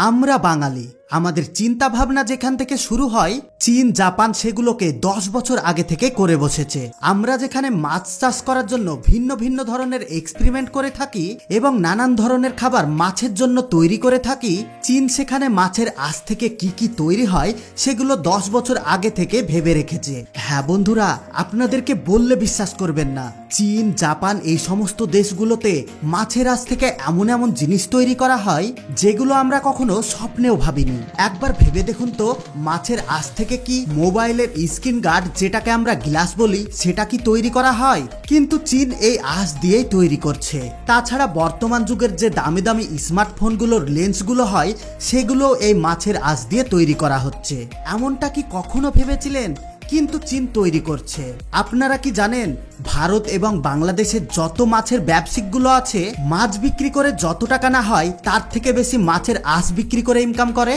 আমরা বাঙালি, আমাদের চিন্তা ভাবনা যেখান থেকে শুরু হয়, চীন জাপান সেগুলোকে 10 বছর আগে থেকে করে বসেছে। আমরা যেখানে মাছ চাষ করার জন্য ভিন্ন ভিন্ন ধরনের এক্সপেরিমেন্ট করে থাকি এবং নানান ধরনের খাবার মাছের জন্য তৈরি করে থাকি, চীন সেখানে মাছের আঁশ থেকে কি কি তৈরি হয় সেগুলো 10 বছর আগে থেকে ভেবে রেখেছে। হ্যাঁ বন্ধুরা, আপনাদেরকে বললে বিশ্বাস করবেন না, চীন জাপান এই সমস্ত দেশগুলোতে মাছের আঁশ থেকে এমন এমন জিনিস তৈরি করা হয় যেগুলো আমরা কখনো স্বপ্নেও ভাবিনি। একবার ভেবে দেখুন তো, মাছের আঁশ থেকে কি মোবাইলের স্ক্রিন গার্ড, যেটাকে আমরা গ্লাস বলি, সেটা কি তৈরি করা হয়? কিন্তু চীন এই আঁশ দিয়েই তৈরি করছে। তাছাড়া বর্তমান যুগের যে দামি দামি স্মার্টফোনগুলোর লেন্সগুলো হয়, সেগুলো এই মাছের আঁশ দিয়ে তৈরি করা হচ্ছে। এমনটা কি কখনো ভেবেছিলেন? কিন্তু চীন তৈরি করছে। আপনারা কি জানেন, ভারত এবং বাংলাদেশের যত মাছের ব্যবসায়িকগুলো আছে, মাছ বিক্রি করে যত টাকা না হয় তার থেকে বেশি মাছের আঁশ বিক্রি করে ইনকাম করে।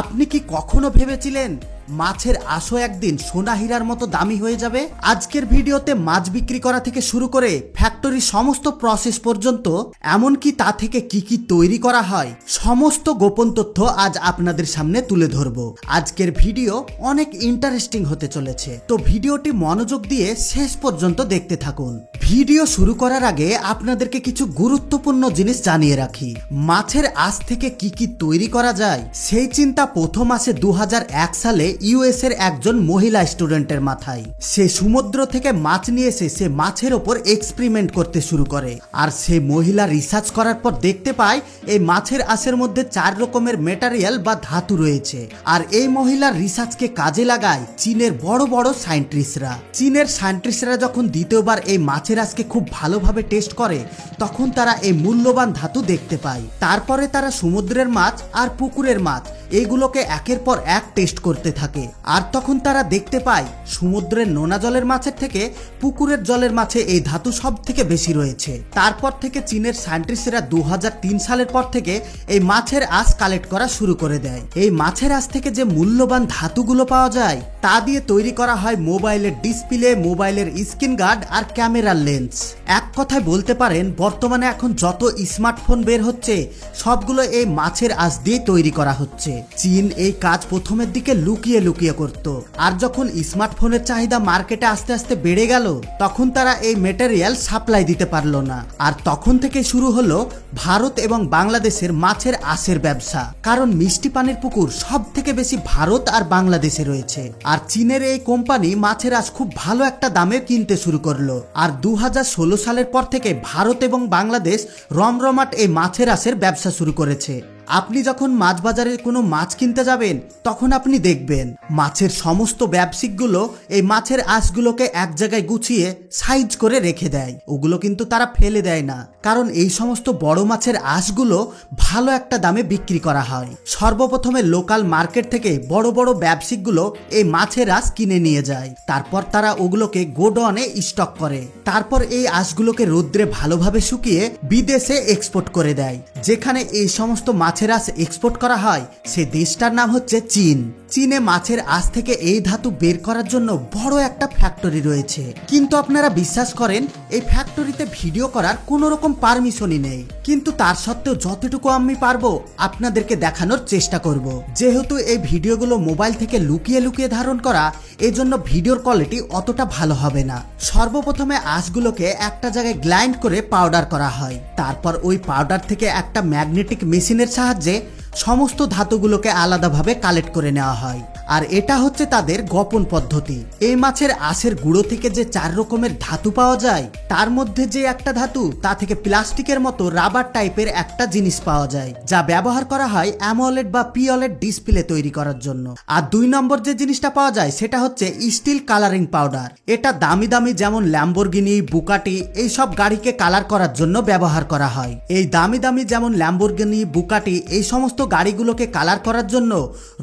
আপনি কি কখনো ভেবেছিলেন মাছের আঁশও একদিন সোনা হীরার মতো দামি হয়ে যাবে? আজকের ভিডিওতে মাছ বিক্রি করা থেকে শুরু করে ফ্যাক্টরির সমস্ত প্রসেস পর্যন্ত, এমনকি তা থেকে কি কি তৈরি করা হয়, সমস্ত গোপন তথ্য আজ আপনাদের সামনে তুলে ধরব। আজকের ভিডিও অনেক ইন্টারেস্টিং হতে চলেছে, তো ভিডিওটি মনোযোগ দিয়ে শেষ পর্যন্ত দেখতে থাকুন। ভিডিও শুরু করার আগে আপনাদেরকে কিছু গুরুত্বপূর্ণ জিনিস জানিয়ে রাখি। মাছের আঁশ থেকে কি কি তৈরি করা যায় সেই চিন্তা প্রথম আসে 2001 সালে ইউএস এর একজন মহিলা স্টুডেন্টের মাথায়। সে সমুদ্র থেকে মাছ নিয়ে এসে সে মাছের ওপর এক্সপেরিমেন্ট করতে শুরু করে। আর সে মহিলা রিসার্চ করার পর দেখতে পায় এই মাছের আঁশের মধ্যে 4 রকমের মেটারিয়াল বা ধাতু রয়েছে। আর এই মহিলার রিসার্চকে কাজে লাগায় চীনের বড় বড় সায়েন্টিস্টরা। চীনের সায়েন্টিস্টরা যখন দ্বিতীয়বার এই মাছের আঁশকে খুব ভালোভাবে টেস্ট করে, তখন তারা এই মূল্যবান ধাতু দেখতে পায়। তারপরে তারা সমুদ্রের মাছ আর পুকুরের মাছ এইগুলোকে একের পর এক টেস্ট করতে থাকে। আর তখন তারা দেখতে পায় সমুদ্রের নোনা জলের মাছের থেকে পুকুরের জলের মাছে এই ধাতু সব থেকে বেশি রয়েছে। তারপর থেকে চীনের সায়েন্টিস্টরা 2003 সালের পর থেকে এই মাছের আঁশ কালেক্ট করা শুরু করে দেয়। এই মাছের আঁশ থেকে যে মূল্যবান ধাতুগুলো পাওয়া যায় তা দিয়ে তৈরি করা হয় মোবাইলের ডিসপ্লে, মোবাইলের স্ক্রিন গার্ড আর ক্যামেরার লেন্স। এক কথায় বলতে পারেন, বর্তমানে এখন যত স্মার্টফোন বের হচ্ছে সবগুলো এই মাছের আঁশ দিয়ে তৈরি করা হচ্ছে। চীন এই কাজ প্রথমের দিকে লুকিয়ে লুকিয়ে করত, আর যখন স্মার্টফোনের চাহিদা মার্কেটে আস্তে আস্তে বেড়ে গেল, তখন তারা এই মেটেরিয়াল সাপ্লাই দিতে পারলো না। আর তখন থেকে শুরু হলো ভারত এবং বাংলাদেশের মাছের আঁশের ব্যবসা। কারণ মিষ্টি পানির পুকুর সব থেকে বেশি ভারত আর বাংলাদেশে রয়েছে। আর চীনের এই কোম্পানি মাছের আঁশ খুব ভালো একটা দামে কিনতে শুরু করলো। আর 2016 সালের পর থেকে ভারত এবং বাংলাদেশ রমরমাট এই মাছের আঁশের ব্যবসা শুরু করেছে। আপনি যখন মাছ বাজারে কোনো মাছ কিনতে যাবেন, তখন আপনি দেখবেন মাছের সমস্ত ব্যবসায়িকগুলো এই মাছের আঁশগুলোকে এক জায়গায় গুছিয়ে সাইজ করে রেখে দেয়। ওগুলো কিন্তু তারা ফেলে দেয় না, কারণ এই সমস্ত বড় মাছের আঁশগুলো ভালো একটা দামে বিক্রি করা হয়। সর্বপ্রথমে লোকাল মার্কেট থেকে বড় বড় ব্যবসায়িকগুলো এই মাছের আঁশ কিনে নিয়ে যায়। তারপর তারা ওগুলোকে গোডাউনে স্টক করে। তারপর এই আঁশগুলোকে রোদ্রে ভালোভাবে শুকিয়ে বিদেশে এক্সপোর্ট করে দেয়। যেখানে এই সমস্ত মাছের আঁশ এক্সপোর্ট করা হয় সেই দেশটার নাম হচ্ছে চীন। চীনে মাছের আঁশ থেকে এই ধাতু বের করার জন্য বড় একটা ফ্যাক্টরি রয়েছে। কিন্তু আপনারা বিশ্বাস করেন, এই ফ্যাক্টরিতে ভিডিও করার কোনো রকম পারমিশনই নেই। কিন্তু তার সত্ত্বেও যতটুকু আমি পারবো আপনাদেরকে দেখানোর চেষ্টা করব। যেহেতু এই ভিডিওগুলো মোবাইল থেকে লুকিয়ে লুকিয়ে ধারণ করা, এজন্য ভিডিওর কোয়ালিটি অতটা ভালো হবে না। সর্বপ্রথমে আঁশগুলোকে একটা জায়গায় গ্রাইন্ড করে পাউডার করা হয়। তারপর ওই পাউডার থেকে একটা ম্যাগনেটিক মেশিনের সাহায্যে সমস্ত ধাতুগুলোকে আলাদাভাবে কালেক্ট করে নেওয়া হয়। আর এটা হচ্ছে তাদের গোপন পদ্ধতি। এই মাছের আঁশের গুঁড়ো থেকে যে 4 রকমের ধাতু পাওয়া যায়, তার মধ্যে যে একটা ধাতু, তা থেকে প্লাস্টিকের মতো রাবার টাইপের একটা জিনিস পাওয়া যায়, যা ব্যবহার করা হয় অ্যামোলেড বা পিওলেড ডিসপ্লে তৈরি করার জন্য। আর 2 নম্বর যে জিনিসটা পাওয়া যায় সেটা হচ্ছে স্টিল কালারিং পাউডার। এটা দামি দামি যেমন ল্যাম্বরগিনি, বুকাটি এইসব গাড়িকে কালার করার জন্য ব্যবহার করা হয়। এই দামি দামি যেমন ল্যাম্বরগিনি, বুকাটি এই সমস্ত গাড়িগুলোকে কালার করার জন্য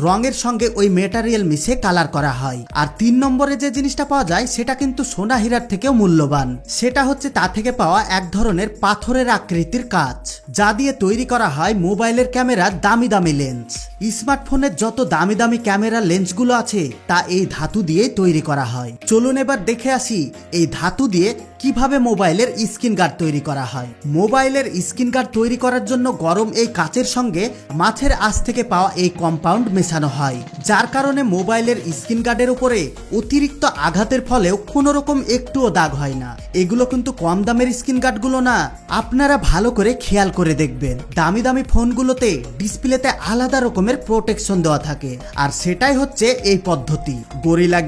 রঙের সঙ্গে ওই মেটারিয়াল মিশে কালার করা হয়। আর 3 নম্বরে যে জিনিসটা পাওয়া যায় সেটা কিন্তু সোনা হীরার থেকেও মূল্যবান। সেটা হচ্ছে তা থেকে পাওয়া এক ধরনের পাথরের আকৃতির কাঁচ, যা দিয়ে তৈরি করা হয় মোবাইলের ক্যামেরার দামি দামি লেন্স। স্মার্টফোনের যত দামি দামি ক্যামেরা লেন্সগুলো আছে তা এই ধাতু দিয়ে তৈরি করা হয়। চলুন এবার দেখে আসি এই ধাতু দিয়ে কিভাবে মোবাইলের স্ক্রিন গার্ড তৈরি করা হয়। মোবাইলের স্ক্রিন গার্ড তৈরি করার জন্য গরম এই কাচের সঙ্গে মাছের আঁশ থেকে পাওয়া এই কম্পাউন্ড মেশানো হয়, যার কারণে মোবাইলের স্ক্রিন গার্ডের উপরে অতিরিক্ত আঘাতের ফলেও কোনো রকম একটুও দাগ হয় না। এগুলো কিন্তু কম দামের স্ক্রিন গার্ডগুলো না, আপনারা ভালো করে খেয়াল করে দেখবেন। দামি দামি ফোনগুলোতে ডিসপ্লেতে আলাদা রকমের প্রোটেকশন দেওয়া থাকে, আর সেটাই হচ্ছে এই পদ্ধতি। গরিলা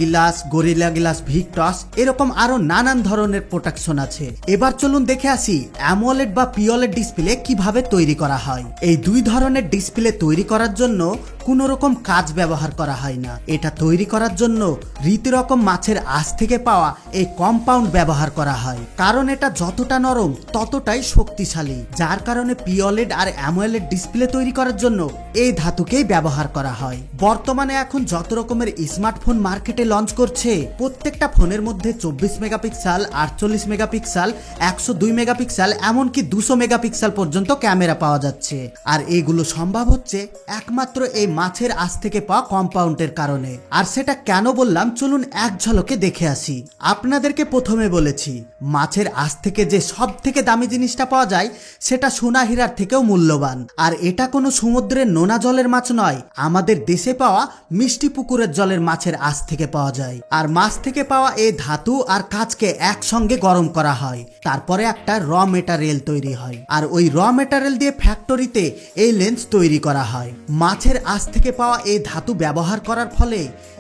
গ্লাস ভিক্টস এরকম আরো নানান ধরনের প্রোটেকশন আছে। এবার চলুন দেখে আসি অ্যামোলেড বা পিওলেড ডিসপ্লে কিভাবে তৈরি করা হয়। এই দুই ধরনের ডিসপ্লে তৈরি করার জন্য কোনো রকম কাজ ব্যবহার করা হয় না। এটা তৈরি করার জন্য রীতিরকম মাছের আঁশ থেকে পাওয়া এই কম্পাউন্ড ব্যবহার করা হয়, কারণ এটা যতটা নরম ততটাই শক্তিশালী, যার কারণে পিওলেড আর অ্যামোলেড ডিসপ্লে তৈরি করার জন্য এই ধাতুকেই ব্যবহার করা হয়। বর্তমানে এখন যত রকমের স্মার্টফোন মার্কেটে লঞ্চ করছে, প্রত্যেকটা ফোনের মধ্যে 24 মেগাপিক্সেল, 48 মেগাপিক্সেল, 102 মেগাপিক্সেল, এমনকি 200 মেগাপিক্সেল পর্যন্ত ক্যামেরা পাওয়া যাচ্ছে। আর এগুলো সম্ভব হচ্ছে একমাত্র এই মাছের আঁশ থেকে পাওয়া কম্পাউন্ডের কারণে। আর সেটা কেন বললাম, চলুন এক ঝলকে দেখে আসি। আপনাদেরকে প্রথমে বলেছি মাছের আঁশ থেকে যে সব থেকে দামি জিনিসটা পাওয়া যায় সেটা সোনা হীরার থেকেও মূল্যবান। আর এটা কোনো সমুদ্রের নোনা জলের মাছ নয়, আমাদের দেশে পাওয়া মিষ্টি পুকুরের জলের মাছের আঁশ থেকে পাওয়া যায়। আর মাছ থেকে পাওয়া এই ধাতু আর কাঁচকে একসঙ্গে গরম করা হয়, তারপরে একটা র মেটারিয়াল তৈরি হয়, আর ওই র মেটারিয়াল দিয়ে ফ্যাক্টরিতে এই লেন্স তৈরি করা হয়। মাছের আঁশ থেকে পাওয়া এই ধাতু ব্যবহার করার ফলে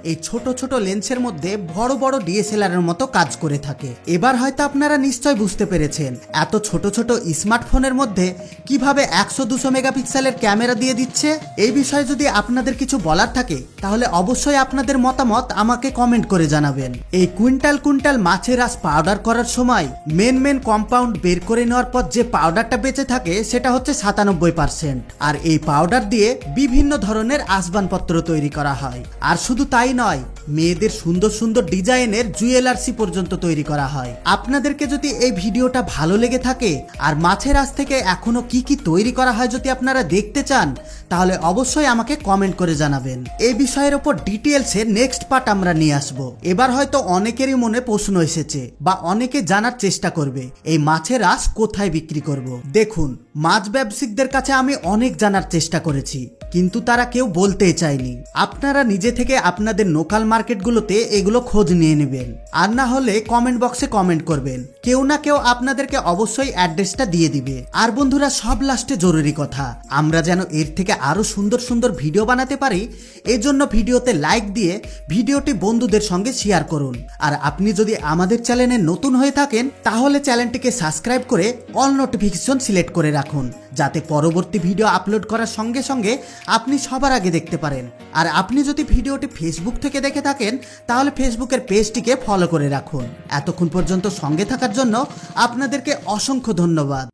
এই ছোট ছোট লেন্সের মধ্যে বড় বড় ডিএসএলআর এর মতো কাজ করে থাকে। এবার হয়তো আপনারা নিশ্চয় বুঝতে পেরেছেন এত ছোট ছোট স্মার্টফোনের মধ্যে কিভাবে 100-200 মেগাপিক্সেলের ক্যামেরা দিয়ে দিচ্ছে। এই বিষয়ে যদি আপনাদের কিছু বলার থাকে তাহলে অবশ্যই আপনাদের মতামত আমাকে কমেন্ট করে জানাবেন। এই কুইন্টাল কুইন্টাল মাছের আঁশ পাউডার করার সময় মেন কম্পাউন্ড বের করে নেওয়ার পর যে পাউডারটা বেঁচে থাকে সেটা হচ্ছে 97%। আর এই পাউডার দিয়ে বিভিন্ন ধরনের আসবাবপত্র তৈরি করা হয়। আর শুধু তাই নয়, মেয়েদের সুন্দর সুন্দর ডিজাইনের জুয়েলার্সি পর্যন্ত তৈরি করা হয়। আপনাদেরকে যদি এই ভিডিওটা ভালো লেগে থাকে আর মাছের আঁশ থেকে এখনো কি কি তৈরি করা হয় যদি আপনারা দেখতে চান, তাহলে অবশ্যই আমাকে কমেন্ট করে জানাবেন। এই বিষয়ের উপর ডিটেলসে নেক্সট পার্ট আমরা নিয়ে আসব। এবার হয়তো অনেকেরই মনে প্রশ্ন এসেছে বা অনেকে জানার চেষ্টা করবে এই মাছের আঁশ কোথায় বিক্রি করব। দেখুন, মাছ ব্যবসায়ীদের কাছে আমি অনেক জানার চেষ্টা করেছি, কিন্তু তারা কেউ বলতেই চায়নি। আপনারা নিজে থেকে আপনাদের লোকাল মার্কেটগুলোতে এগুলো খোঁজ নিয়ে নেবেন, আর না হলে কমেন্ট বক্সে কমেন্ট করবেন, কেউ না কেউ আপনাদেরকে অবশ্যই অ্যাড্রেসটা দিয়ে দিবে। আর বন্ধুরা, সব লাস্টে জরুরি কথা, আমরা যেন এর থেকে আরো সুন্দর সুন্দর ভিডিও বানাতে পারি, এজন্য ভিডিওতে লাইক দিয়ে ভিডিওটি বন্ধুদের সঙ্গে শেয়ার করুন। আর আপনি যদি আমাদের চ্যানেলে নতুন হয়ে থাকেন তাহলে চ্যানেলটিকে সাবস্ক্রাইব করে অল নোটিফিকেশন সিলেক্ট করে রাখুন, যাতে পরবর্তী ভিডিও আপলোড করার সঙ্গে সঙ্গে আপনি সবার আগে দেখতে পারেন। আর আপনি যদি ভিডিওটি ফেসবুক থেকে দেখে থাকেন তাহলে ফেসবুকের পেজটিকে ফলো করে রাখুন। এতক্ষণ পর্যন্ত সঙ্গে থাকার জন্য আপনাদেরকে অসংখ্য ধন্যবাদ।